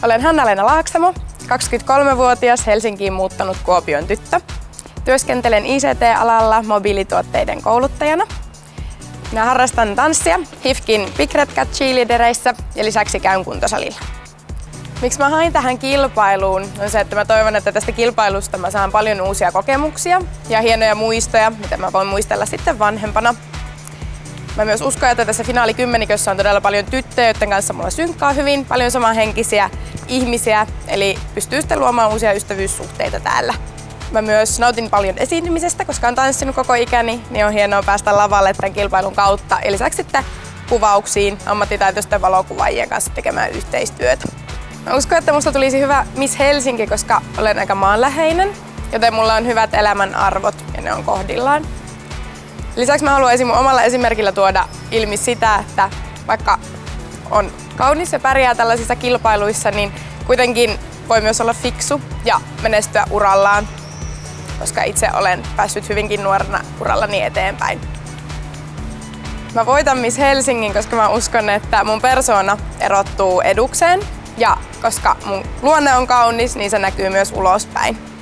Olen Hanna-Leena Laaksamo, 23-vuotias Helsinkiin muuttanut Kuopion tyttö. Työskentelen ICT-alalla mobiilituotteiden kouluttajana. Minä harrastan tanssia HIFKin Big Red Cat cheerleadereissä ja lisäksi käyn kuntosalilla. Miksi mä hain tähän kilpailuun on se, että mä toivon, että tästä kilpailusta mä saan paljon uusia kokemuksia ja hienoja muistoja, mitä mä voin muistella sitten vanhempana. Mä myös uskon, että tässä finaalikymmenikossa on todella paljon tyttöjä, joiden kanssa mulla synkkaa hyvin, paljon samanhenkisiä ihmisiä, eli pystyy sitten luomaan uusia ystävyyssuhteita täällä. Mä myös nautin paljon esiintymisestä, koska olen tanssinut koko ikäni, niin on hienoa päästä lavalle tämän kilpailun kautta ja lisäksi sitten kuvauksiin ammattitaitoisten valokuvaajien kanssa tekemään yhteistyötä. Mä uskon, että musta tulisi hyvä Miss Helsinki, koska olen aika maanläheinen, joten mulla on hyvät elämän arvot ja ne on kohdillaan. Lisäksi mä haluaisin mun omalla esimerkillä tuoda ilmi sitä, että vaikka on kaunis ja pärjää tällaisissa kilpailuissa, niin kuitenkin voi myös olla fiksu ja menestyä urallaan, koska itse olen päässyt hyvinkin nuorena urallani eteenpäin. Mä voitan Miss Helsingin, koska mä uskon, että mun persoona erottuu edukseen ja koska mun luonne on kaunis, niin se näkyy myös ulospäin.